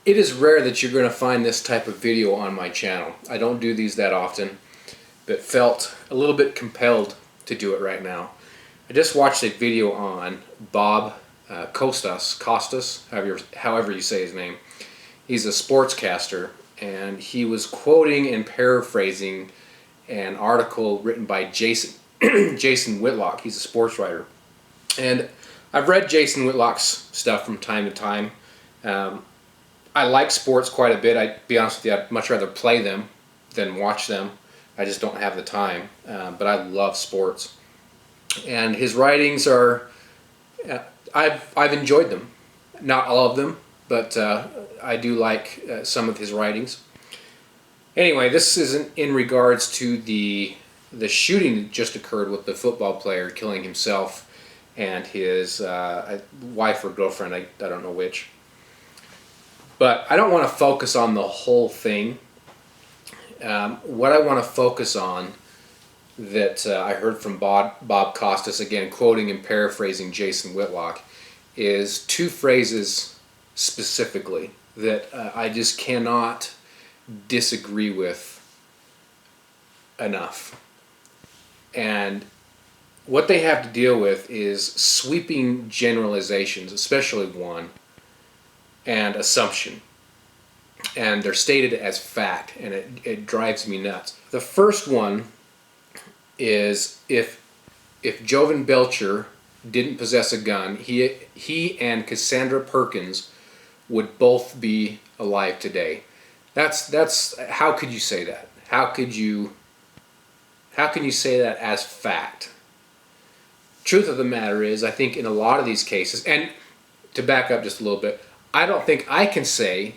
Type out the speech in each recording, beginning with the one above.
It is rare that you're going to find this type of video on my channel. I don't do these that often, but felt a little bit compelled to do it right now. I just watched a video on Bob Costas, however you say his name. He's a sportscaster, and he was quoting and paraphrasing an article written by Jason Witlock. He's a sports writer. And I've read Jason Whitlock's stuff from time to time. I like sports quite a bit. I'd be honest with you, I'd much rather play them than watch them. I just don't have the time. But I love sports. And his writings are, I've enjoyed them. Not all of them, but I do like some of his writings. Anyway, this is in regards to the shooting that just occurred with the football player killing himself and his wife or girlfriend, I don't know which. But I don't want to focus on the whole thing. What I want to focus on that I heard from Bob Costas, again quoting and paraphrasing Jason Witlock, is two phrases specifically that I just cannot disagree with enough. And what they have to deal with is sweeping generalizations, especially one, and assumption. And they're stated as fact, and it drives me nuts. The first one is if Jovan Belcher didn't possess a gun, he and Cassandra Perkins would both be alive today. That's how could you say that? How can you say that as fact? Truth of the matter is, I think in a lot of these cases, and to back up just a little bit, I don't think I can say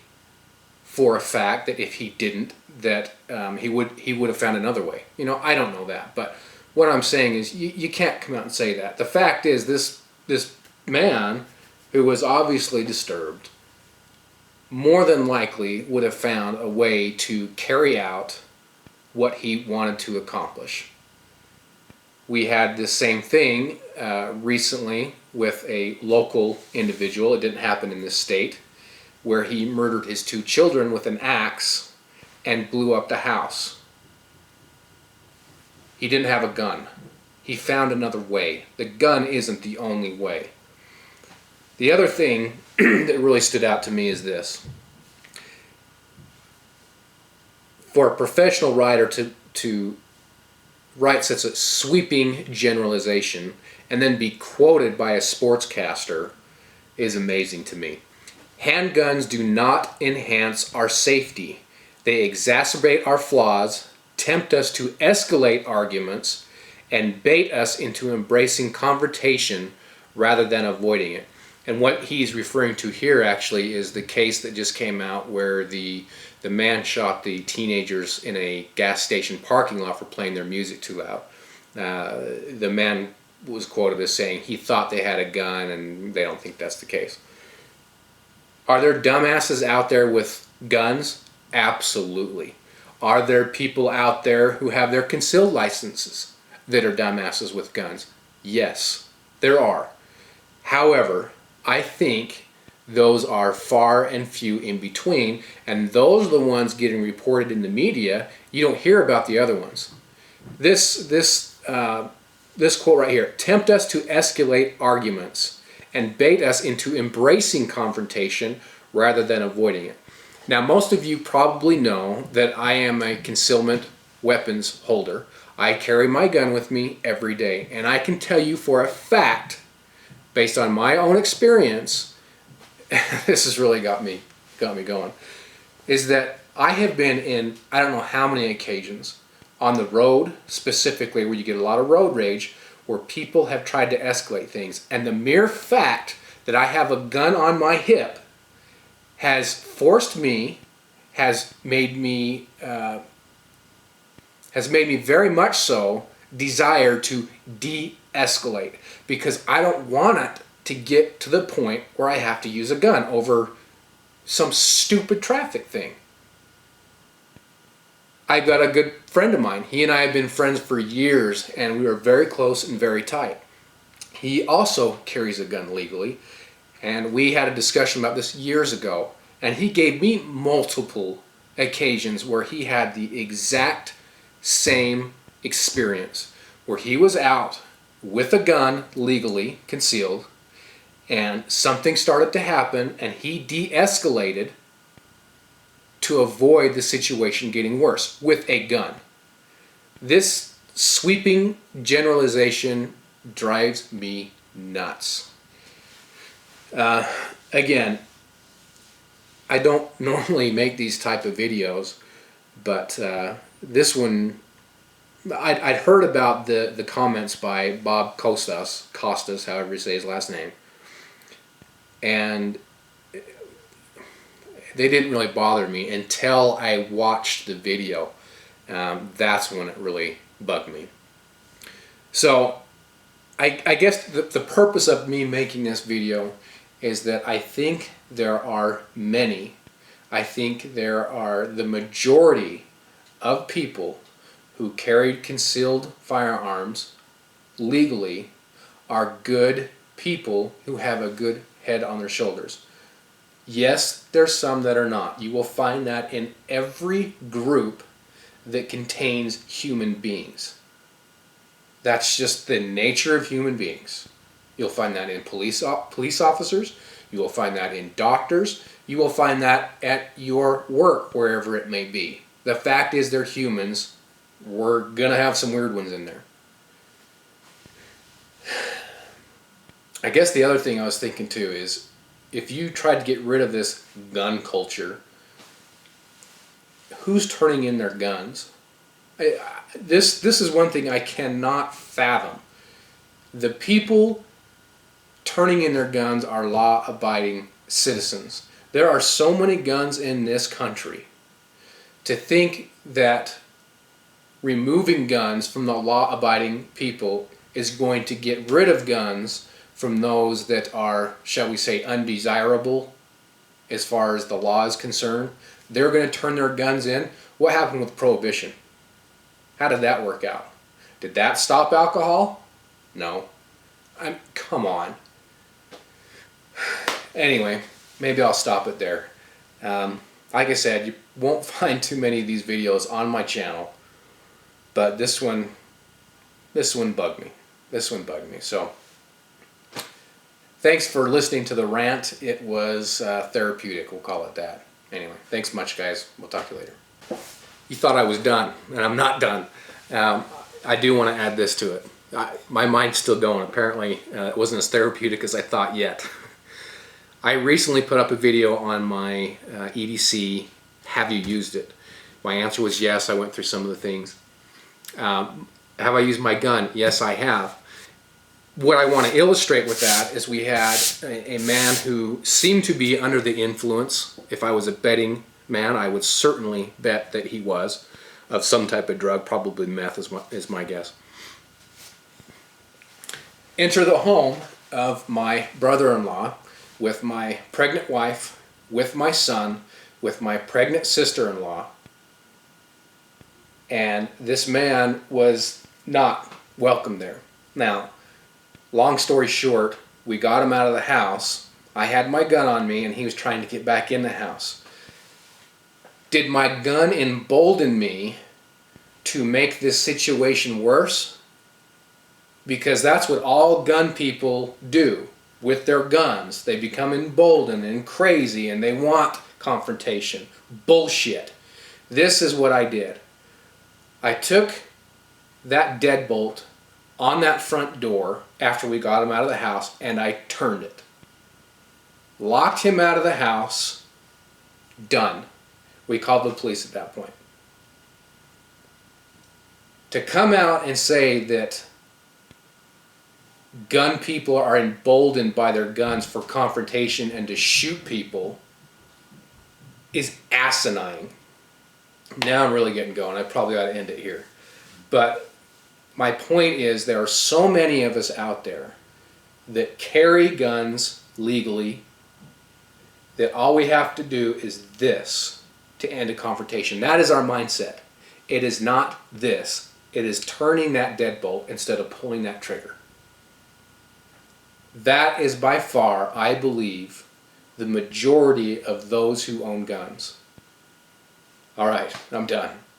for a fact that if he didn't, that he would have found another way. You know, I don't know that, but what I'm saying is you can't come out and say that. The fact is, this man who was obviously disturbed more than likely would have found a way to carry out what he wanted to accomplish. We had the same thing recently with a local individual. It didn't happen in this state, where he murdered his two children with an axe and blew up the house. He didn't have a gun. He found another way. The gun isn't the only way. The other thing that really stood out to me is this. For a professional writer to write such a sweeping generalization and then be quoted by a sportscaster is amazing to me. Handguns do not enhance our safety. They exacerbate our flaws, tempt us to escalate arguments, and bait us into embracing confrontation rather than avoiding it. And what he's referring to here actually is the case that just came out where the man shot the teenagers in a gas station parking lot for playing their music too loud. The man was quoted as saying he thought they had a gun, and they don't think that's the case. Are there dumbasses out there with guns? Absolutely. Are there people out there who have their concealed licenses that are dumbasses with guns? Yes, there are. However, I think those are far and few in between, and those are the ones getting reported in the media. You don't hear about the other ones. This quote right here: tempt us to escalate arguments and bait us into embracing confrontation rather than avoiding it. Now, most of you probably know that I am a concealment weapons holder. I carry my gun with me every day, and I can tell you for a fact, based on my own experience, this has really got me going, is that I have been in, I don't know how many occasions, on the road specifically, where you get a lot of road rage, where people have tried to escalate things, and the mere fact that I have a gun on my hip has forced me, has made me very much so desire to de-escalate, because I don't want it to get to the point where I have to use a gun over some stupid traffic thing. I've got a good friend of mine. He and I have been friends for years, and we are very close and very tight. He also carries a gun legally, and we had a discussion about this years ago, And he gave me multiple occasions where he had the exact same experience, where he was out with a gun legally concealed, and something started to happen, and he de-escalated to avoid the situation getting worse with a gun. This sweeping generalization drives me nuts. Again, I don't normally make these type of videos, but this one, I'd heard about the comments by Bob Costas, however you say his last name, and they didn't really bother me until I watched the video. That's when it really bugged me. So I guess the purpose of me making this video is that I think there are many, I think there are the majority of people who carried concealed firearms legally are good people who have a good head on their shoulders. Yes, there's some that are not. You will find that in every group that contains human beings. That's just the nature of human beings. You'll find that in police officers. You will find that in doctors. You will find that at your work, wherever it may be. The fact is they're humans. We're going to have some weird ones in there. I guess the other thing I was thinking too is, if you tried to get rid of this gun culture, who's turning in their guns? This is one thing I cannot fathom. The people turning in their guns are law-abiding citizens. There are so many guns in this country. To think that removing guns from the law-abiding people is going to get rid of guns from those that are, shall we say, undesirable as far as the law is concerned. They're going to turn their guns in. What happened with Prohibition? How did that work out? Did that stop alcohol? No. Come on. Anyway, maybe I'll stop it there. Like I said, you won't find too many of these videos on my channel, but this one bugged me. This one bugged me. So, thanks for listening to the rant. It was therapeutic, we'll call it that. Anyway, thanks much, guys. We'll talk to you later. You thought I was done, and I'm not done. I do want to add this to it. My mind's still going. Apparently, it wasn't as therapeutic as I thought yet. I recently put up a video on my EDC, have you used it? My answer was yes. I went through some of the things. Have I used my gun? Yes, I have. What I want to illustrate with that is we had a man who seemed to be under the influence. If I was a betting man, I would certainly bet that he was, of some type of drug, probably meth is my guess. Enter the home of my brother-in-law with my pregnant wife, with my son, with my pregnant sister-in-law, and this man was not welcome there. Now, long story short, we got him out of the house. I had my gun on me and he was trying to get back in the house. Did my gun embolden me to make this situation worse? Because that's what all gun people do with their guns. They become emboldened and crazy and they want confrontation. Bullshit. This is what I did. I took that deadbolt on that front door after we got him out of the house and I turned it. Locked him out of the house. Done. We called the police at that point. To come out and say that gun people are emboldened by their guns for confrontation and to shoot people is asinine. Now I'm really getting going. I probably ought to end it here. But my point is, there are so many of us out there that carry guns legally that all we have to do is this to end a confrontation. That is our mindset. It is not this. It is turning that deadbolt instead of pulling that trigger. That is by far, I believe, the majority of those who own guns. All right, I'm done.